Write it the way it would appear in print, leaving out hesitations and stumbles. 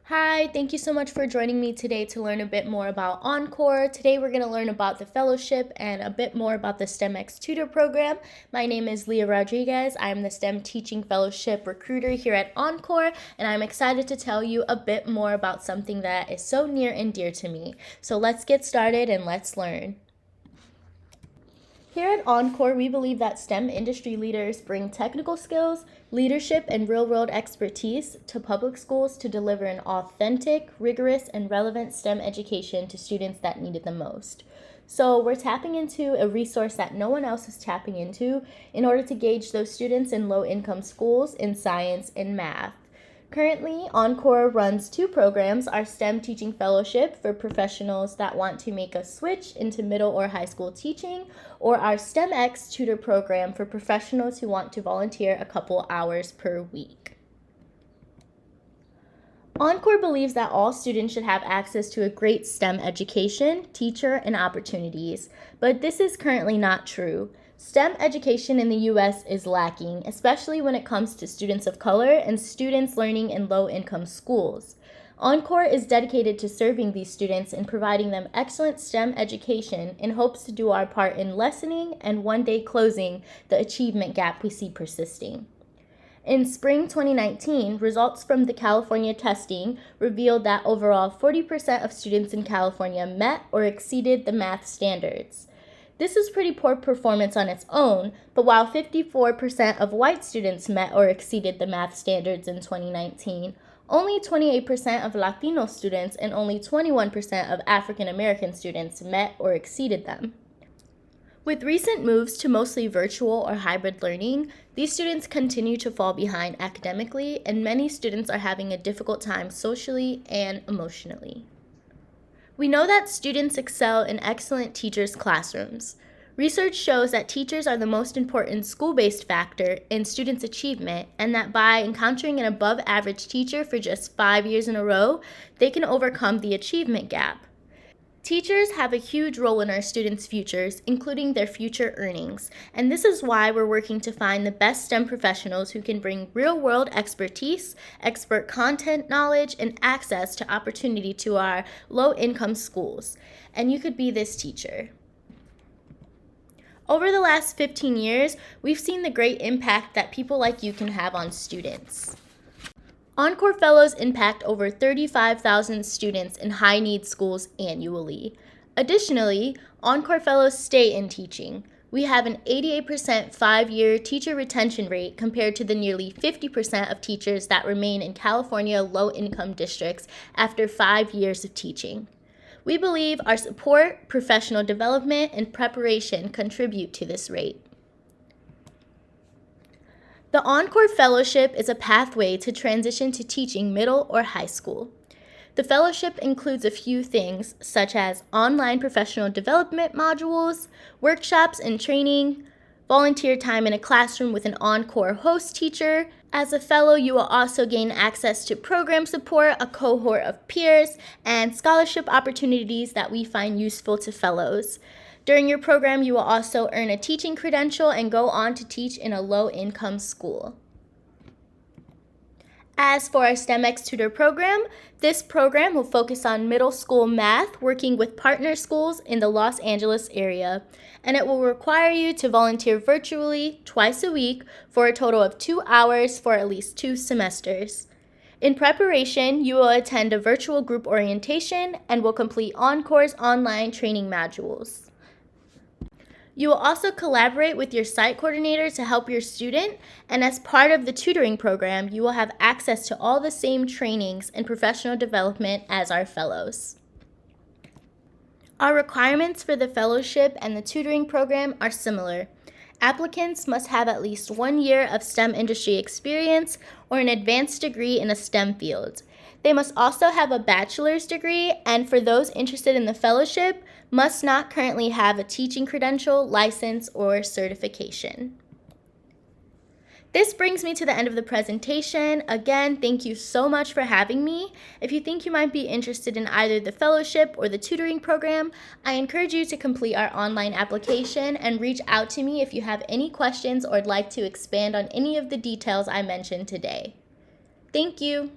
Hi, thank you so much for joining me today to learn a bit more about EnCorps. Today we're going to learn about the fellowship and a bit more about the STEMX Tutor program. My name is Leah Rodriguez. I'm the STEM Teaching Fellowship Recruiter here at EnCorps, and I'm excited to tell you a bit more about something that is so near and dear to me. So let's get started and let's learn. Here at EnCorps, we believe that STEM industry leaders bring technical skills, leadership, and real-world expertise to public schools to deliver an authentic, rigorous, and relevant STEM education to students that need it the most. So we're tapping into a resource that no one else is tapping into in order to gauge those students in low-income schools in science and math. Currently, EnCorps runs two programs: our STEM Teaching Fellowship for professionals that want to make a switch into middle or high school teaching, or our STEMX Tutor program for professionals who want to volunteer a couple hours per week. EnCorps believes that all students should have access to a great STEM education, teacher, and opportunities, but this is currently not true. STEM education in the U.S. is lacking, especially when it comes to students of color and students learning in low-income schools. EnCorps is dedicated to serving these students and providing them excellent STEM education in hopes to do our part in lessening and one day closing the achievement gap we see persisting. In spring 2019, results from the California testing revealed that overall 40% of students in California met or exceeded the math standards. This is pretty poor performance on its own, but while 54% of white students met or exceeded the math standards in 2019, only 28% of Latino students and only 21% of African American students met or exceeded them. With recent moves to mostly virtual or hybrid learning, these students continue to fall behind academically, and many students are having a difficult time socially and emotionally. We know that students excel in excellent teachers' classrooms. Research shows that teachers are the most important school-based factor in students' achievement, and that by encountering an above-average teacher for just 5 years in a row, they can overcome the achievement gap. Teachers have a huge role in our students' futures, including their future earnings, and this is why we're working to find the best STEM professionals who can bring real-world expertise, expert content knowledge, and access to opportunity to our low-income schools. And you could be this teacher. Over the last 15 years, we've seen the great impact that people like you can have on students. EnCorps Fellows impact over 35,000 students in high-need schools annually. Additionally, EnCorps Fellows stay in teaching. We have an 88% 5-year teacher retention rate compared to the nearly 50% of teachers that remain in California low-income districts after 5 years of teaching. We believe our support, professional development, and preparation contribute to this rate. The EnCorps Fellowship is a pathway to transition to teaching middle or high school. The fellowship includes a few things, such as online professional development modules, workshops and training, volunteer time in a classroom with an EnCorps host teacher. As a fellow, you will also gain access to program support, a cohort of peers, and scholarship opportunities that we find useful to fellows. During your program, you will also earn a teaching credential and go on to teach in a low-income school. As for our STEMX Tutor program, this program will focus on middle school math, working with partner schools in the Los Angeles area, and it will require you to volunteer virtually twice a week for a total of 2 hours for at least 2 semesters. In preparation, you will attend a virtual group orientation and will complete EnCorps' online training modules. You will also collaborate with your site coordinator to help your student, and as part of the tutoring program, you will have access to all the same trainings and professional development as our fellows. Our requirements for the fellowship and the tutoring program are similar. Applicants must have at least 1 year of STEM industry experience or an advanced degree in a STEM field. They must also have a bachelor's degree, and for those interested in the fellowship, must not currently have a teaching credential, license, or certification. This brings me to the end of the presentation. Again, thank you so much for having me. If you think you might be interested in either the fellowship or the tutoring program, I encourage you to complete our online application and reach out to me if you have any questions or would like to expand on any of the details I mentioned today. Thank you.